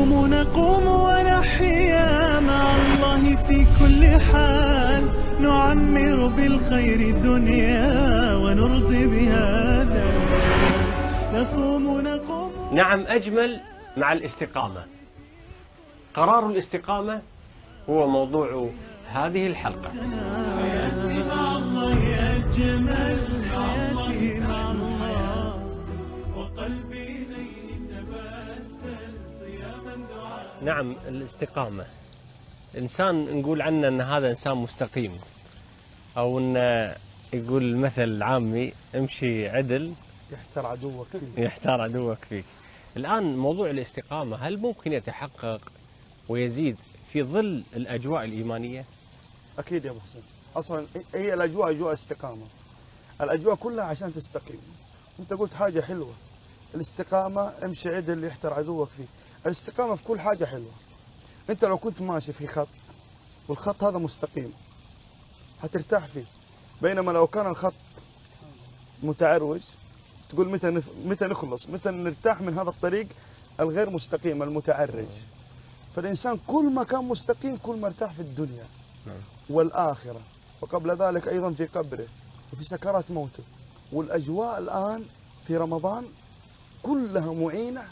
نصوم نقوم ونحيا مع الله في كل حال، نعمر بالخير الدنيا ونرضي بهذا. نصوم نقوم. نعم، أجمل مع الاستقامة. قرار الاستقامة هو موضوع هذه الحلقة. حياتي مع الله أجمل، حياتي مع الله وقلبي إليه تبتل صياما دعاء. نعم، الاستقامة. الإنسان نقول عنه أن هذا إنسان مستقيم، أو أن يقول المثل العامي امشي عدل يحتار عدوك فيك. يحتار عدوك فيك. الآن موضوع الاستقامة هل ممكن يتحقق ويزيد في ظل الأجواء الإيمانية؟ اكيد يا ابو حسين، اصلا هي الاجواء اجواء استقامه، الاجواء كلها عشان تستقيم. انت قلت حاجه حلوه، الاستقامه امشي عدل يحتر عدوك فيك. الاستقامه في كل حاجه حلوه. انت لو كنت ماشي في خط والخط هذا مستقيم هترتاح فيه، بينما لو كان الخط متعروج تقول متى نخلص، متى نرتاح من هذا الطريق الغير مستقيم المتعرج. فالإنسان كل ما كان مستقيم كل ما ارتاح في الدنيا والآخرة، وقبل ذلك أيضا في قبره وفي سكرات موته. والأجواء الآن في رمضان كلها معينة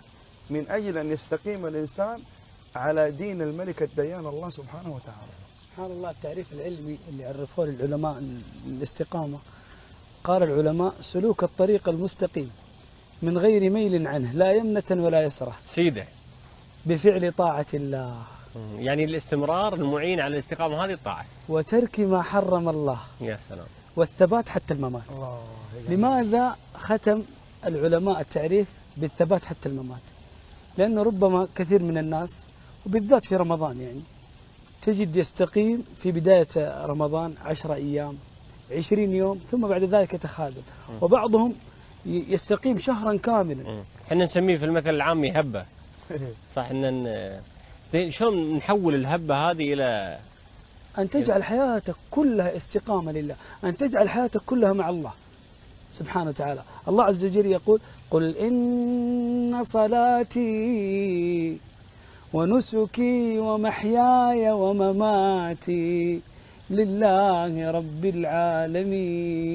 من أجل أن يستقيم الإنسان على دين الملك الديان الله سبحانه وتعالى. سبحان الله، التعريف العلمي اللي عرفوه العلماء الاستقامة، قال العلماء سلوك الطريق المستقيم من غير ميل عنه لا يمنة ولا يسرة سيدة بفعل طاعة الله. يعني الاستمرار المعين على الاستقامة هذه الطاعة، وترك ما حرم الله، يا سلام، والثبات حتى الممات. الله. لماذا ختم العلماء التعريف بالثبات حتى الممات؟ لأنه ربما كثير من الناس وبالذات في رمضان يعني تجد يستقيم في بداية رمضان 10 أيام 20 يوم ثم بعد ذلك يتخاذل، وبعضهم يستقيم شهرا كاملا. احنا نسميه في المثل العامي هبة. صح، ان شلون نحول الهبة هذه إلى أن تجعل حياتك كلها استقامة لله، أن تجعل حياتك كلها مع الله سبحانه وتعالى. الله عز وجل يقول قل إن صلاتي ونسكي ومحياي ومماتي لله رب العالمين.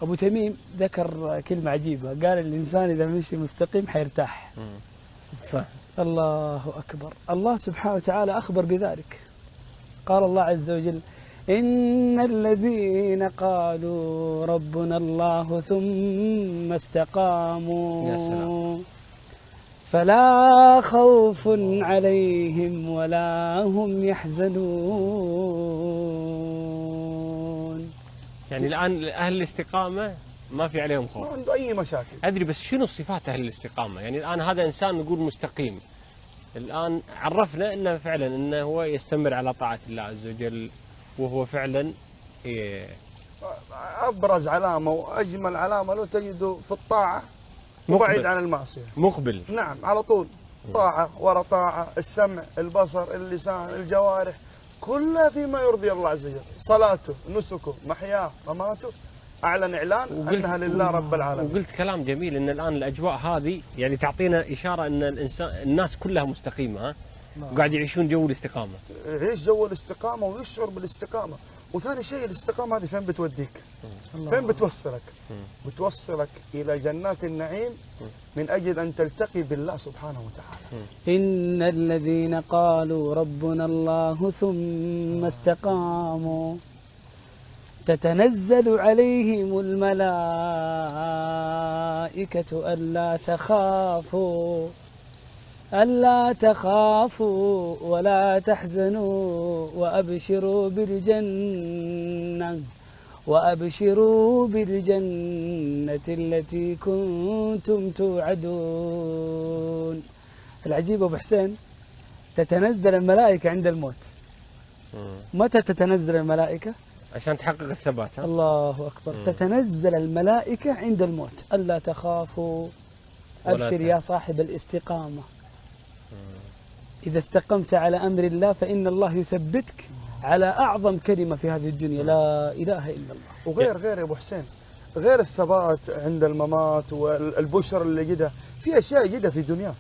أبو تميم ذكر كلمة عجيبة، قال الإنسان إذا مشي مستقيم حيرتاح. صح. الله أكبر. الله سبحانه وتعالى أخبر بذلك، قال الله عز وجل إن الذين قالوا ربنا الله ثم استقاموا يا سلام. فلا خوف عليهم ولا هم يحزنون. يعني الآن أهل الاستقامة ما في عليهم خوف، ما عنده أي مشاكل. أدري، بس شنو صفات أهل الاستقامة؟ يعني الآن هذا إنسان نقول مستقيم، الآن عرفنا أنه فعلا أنه هو يستمر على طاعة الله عز وجل، وهو فعلا أبرز علامة وأجمل علامة له تجده في الطاعة وبعيد عن المعصية، مقبل. نعم، على طول طاعة ورا طاعة، السمع البصر اللسان الجوارح كلها فيما يرضي الله عز وجل. صلاته نسكه محياه مماته أعلن إعلان أنها لله رب العالمين. وقلت كلام جميل، أن الآن الأجواء هذه يعني تعطينا إشارة أن الناس كلها مستقيمة، ها؟ قاعد يعيشون جو الاستقامة. يعيش جو الاستقامة ويشعر بالاستقامة. وثاني شيء الاستقامة هذه فين بتوديك؟ فين بتوصلك؟ بتوصلك إلى جنات النعيم من أجل أن تلتقي بالله سبحانه وتعالى. إن الذين قالوا ربنا الله ثم استقاموا تتنزل عليهم الملائكة ألا تخافوا ولا تحزنوا وأبشروا بالجنة التي كنتم توعدون. العجيب أبو حسين، تتنزل الملائكة عند الموت. متى تتنزل الملائكة؟ عشان تحقق الثبات. الله أكبر. تتنزل الملائكة عند الموت ألا تخافوا، أبشر يا صاحب الاستقامة، إذا استقمت على أمر الله فإن الله يثبتك على أعظم كلمة في هذه الدنيا، لا إله إلا الله. وغير يا أبو حسين، غير الثبات عند الممات والبشر اللي جده، في أشياء جده في دنياه.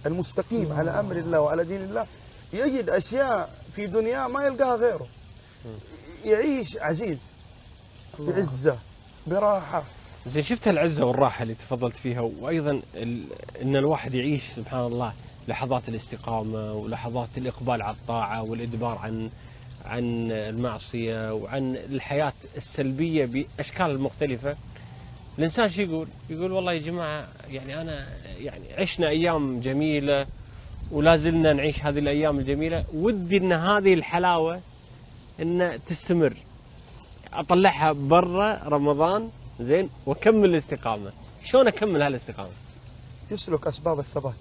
المستقيم على أمر الله وعلى دين الله يجد أشياء في دنياه ما يلقاها غيره، يعيش عزيز بعزة براحة. زين، شفت العزة والراحة اللي تفضلت فيها، وأيضا أن الواحد يعيش سبحان الله لحظات الاستقامة ولحظات الإقبال على الطاعة والإدبار عن المعصية وعن الحياة السلبية بأشكال مختلفة. الإنسان شو يقول؟ يقول والله يا جماعة يعني أنا يعني عشنا أيام جميلة ولا زلنا نعيش هذه الأيام الجميلة، ودي أن هذه الحلاوة أن تستمر، أطلعها برا رمضان زين وأكمل الاستقامة. شلون أكمل هالاستقامة؟ يسلك أسباب الثبات،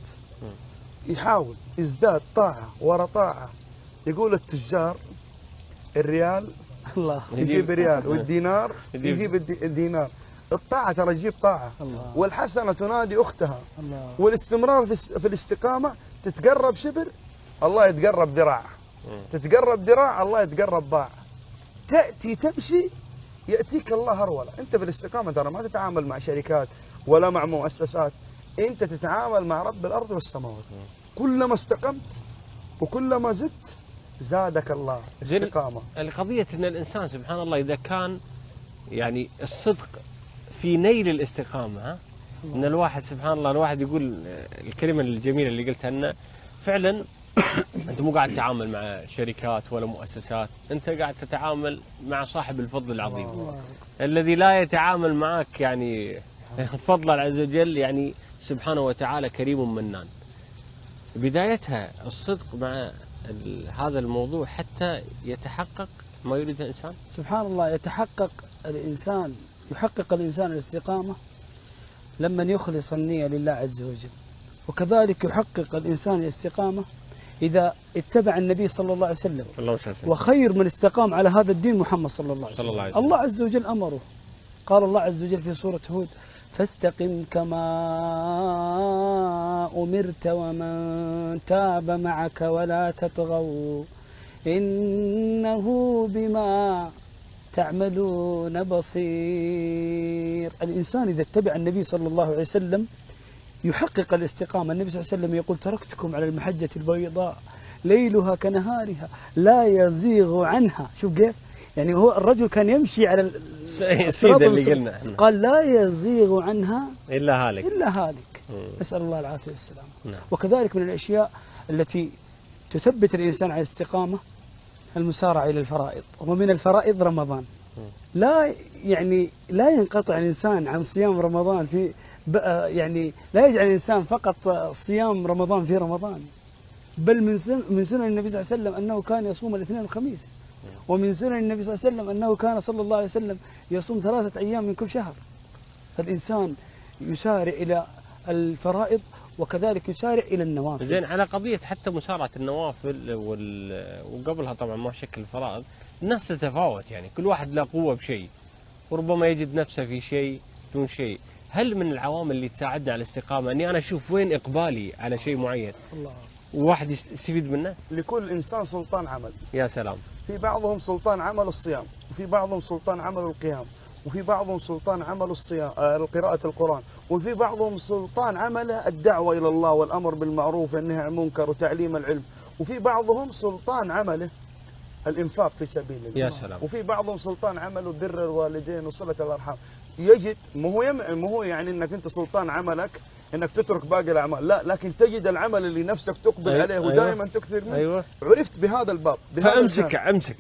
يحاول يزداد طاعة ورا طاعة. يقول التجار الريال الله يجيب ريال والدينار يجيب الدينار. الطاعة ترى تجيب طاعة، الله. والحسنة تنادي أختها، الله. والاستمرار في الاستقامة. تتقرب شبر الله يتقرب ذراع، تتقرب ذراع الله يتقرب باع. تأتي تمشي يأتيك الله هرولة. أنت في الاستقامة ترى ما تتعامل مع شركات ولا مع مؤسسات، أنت تتعامل مع رب الأرض والسماوات. كلما استقمت وكلما زدت زادك الله استقامة. القضية أن الإنسان سبحان الله إذا كان يعني الصدق في نيل الاستقامة، ها؟ أن الواحد سبحان الله الواحد يقول الكلمة الجميلة اللي قلتها أنه فعلا أنت مو قاعد تتعامل مع شركات ولا مؤسسات، أنت قاعد تتعامل مع صاحب الفضل العظيم الذي لا يتعامل معك يعني فضل الله عز وجل، يعني سبحانه وتعالى كريم منان. بدايتها الصدق مع هذا الموضوع حتى يتحقق ما يريده الإنسان. سبحان الله، يحقق الإنسان الاستقامة لما يخلص النية لله عز وجل، وكذلك يحقق الإنسان الاستقامة إذا اتبع النبي صلى الله عليه وسلم. وخير من استقام على هذا الدين محمد صلى الله عليه وسلم. الله عز وجل أمره، قال الله عز وجل في سورة هود: فاستقم كما أمرت ومن تاب معك ولا تطغوا إنه بما تعملون بصير. الإنسان إذا اتبع النبي صلى الله عليه وسلم يحقق الاستقامة. النبي صلى الله عليه وسلم يقول: تركتكم على المحجة البيضاء ليلها كنهارها لا يزيغ عنها. شوف كيف يعني هو الرجل كان يمشي على الصراط اللي قلنا، قال لا يزيغ عنها إلا هالك. نسأل الله العافية والسلامة. وكذلك من الأشياء التي تثبت الإنسان على الاستقامة المسارعة إلى الفرائض، ومن الفرائض رمضان. لا ينقطع الإنسان عن صيام رمضان في يعني لا يجعل الإنسان فقط صيام رمضان في رمضان، بل من سنن النبي صلى الله عليه وسلم أنه كان يصوم الاثنين والخميس، ومن سنن النبي صلى الله عليه وسلم أنه كان صلى الله عليه وسلم يصوم 3 أيام من كل شهر. فالإنسان يسارع إلى الفرائض وكذلك يسارع إلى النوافل. زين، على قضية حتى مسارعة النوافل وقبلها طبعا ما شكل الفرائض، الناس تتفاوت، يعني كل واحد له قوة بشيء وربما يجد نفسه في شيء دون شيء. هل من العوامل اللي تساعدنا على الاستقامة أني أنا أشوف وين إقبالي على شيء معين الله. وواحد يستفيد منه؟ لكل إنسان سلطان عمل. يا سلام. في بعضهم سلطان عمل الصيام، وفي بعضهم سلطان عمل القيام، وفي بعضهم سلطان عمل الصيام قراءة القرآن، وفي بعضهم سلطان عمله الدعوة إلى الله والأمر بالمعروف والنهي عن المنكر وتعليم العلم، وفي بعضهم سلطان عمله الإنفاق في سبيل الله. يا سلام. وفي بعضهم سلطان عمله بر الوالدين وصلة الأرحام. يجد مو هو يعني انك انت سلطان عملك انك تترك باقي الاعمال، لا، لكن تجد العمل اللي نفسك تقبل عليه ودائما تكثر منه. عرفت بهذا الباب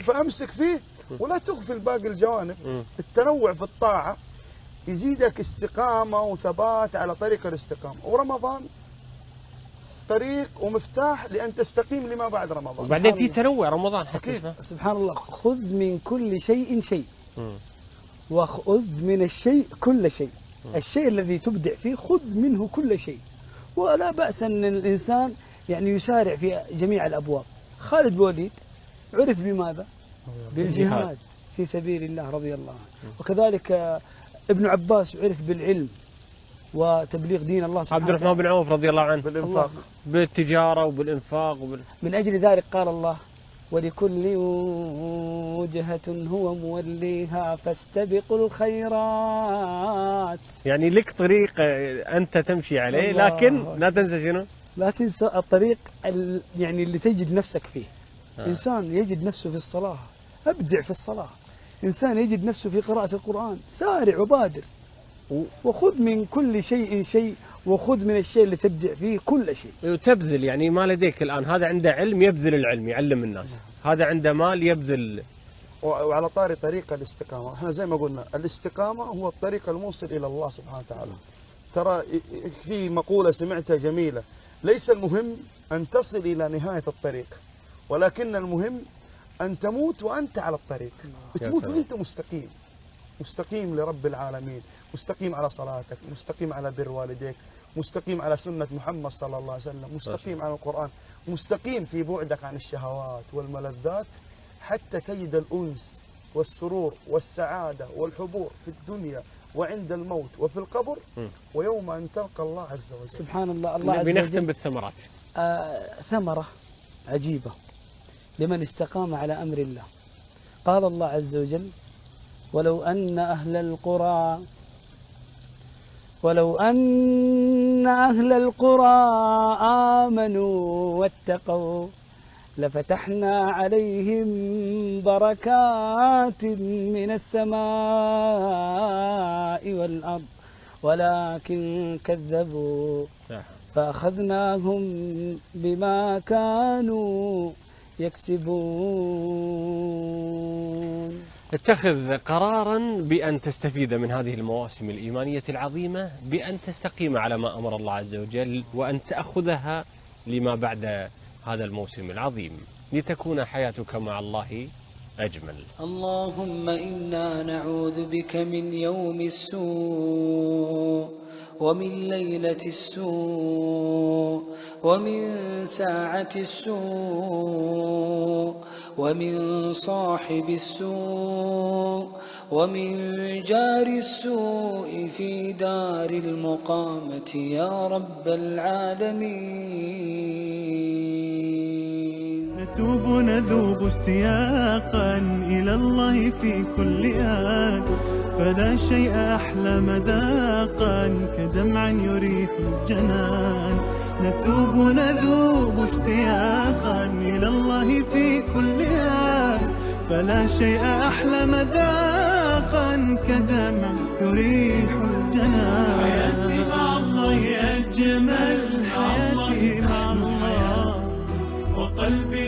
فامسك فيه ولا تغفل باقي الجوانب. التنوع في الطاعه يزيدك استقامه وثبات على طريق الاستقامه، ورمضان طريق ومفتاح لان تستقيم لما بعد رمضان. وبعدين في تنوع رمضان حتى سبحان الله. خذ من كل شيء شيء وخذ من الشيء كل شيء. الشيء الذي تبدع فيه خذ منه كل شيء، ولا بأس أن الإنسان يعني يسارع في جميع الأبواب. خالد بن وليد عرف بماذا؟ بالجهاد في سبيل الله رضي الله عنه. وكذلك ابن عباس عرف بالعلم وتبليغ دين الله سبحانه وتعالى. عبد الرحمن بن عوف رضي الله عنه بالإنفاق، بالتجارة وبالإنفاق من أجل ذلك قال الله: ولكل وجهة هو موليها فاستبقوا الخيرات. يعني لك طريق أنت تمشي عليه، لكن لا تنسى شنو؟ لا تنسى الطريق يعني اللي تجد نفسك فيه. إنسان يجد نفسه في الصلاة، أبدع في الصلاة. إنسان يجد نفسه في قراءة القرآن، سارع وبادر، وخذ من كل شيء شيء، وخذ من الشيء اللي تبدع فيه كل شيء. وتبذل يعني ما لديك الآن، هذا عنده علم يبذل العلم يعلم الناس، هذا عنده مال يبذل. وعلى طاري طريق الاستقامة، احنا زي ما قلنا الاستقامة هو الطريق الموصل إلى الله سبحانه وتعالى. ترى في مقولة سمعتها جميلة: ليس المهم أن تصل إلى نهاية الطريق، ولكن المهم أن تموت وأنت على الطريق، تموت وأنت مستقيم، مستقيم لرب العالمين، مستقيم على صلاتك، مستقيم على بر والديك، مستقيم على سنة محمد صلى الله عليه وسلم، مستقيم على القرآن، مستقيم في بعدك عن الشهوات والملذات، حتى تجد الأنس والسرور والسعادة والحبور في الدنيا وعند الموت وفي القبر ويوم أن تلقى الله عز وجل. سبحان الله. الله عز وجل بنختم بالثمرات. ثمرة عجيبة لمن استقام على أمر الله. قال الله عز وجل: ولو أن أهل القرى آمنوا واتقوا لفتحنا عليهم بركات من السماء والأرض ولكن كذبوا فأخذناهم بما كانوا يكسبون. اتخذ قرارا بأن تستفيد من هذه المواسم الإيمانية العظيمة، بأن تستقيم على ما أمر الله عز وجل، وأن تأخذها لما بعد هذا الموسم العظيم، لتكون حياتك مع الله أجمل. اللهم إنا نعوذ بك من يوم السوء، ومن ليلة السوء، ومن ساعة السوء، ومن صاحب السوء، ومن جار السوء في دار المقامة يا رب العالمين. نتوب نذوب اشتياقا إلى الله في كل آن، فلا شيء أحلى مذاقا كدمع يريح الجنان. نتوب نذوب اشتياقا إلى الله في كل آن، فلا شيء أحلى مذاقا كدمع يريح الجنان. حياتي مع الله أجمل، حياتي مع الله وقلبي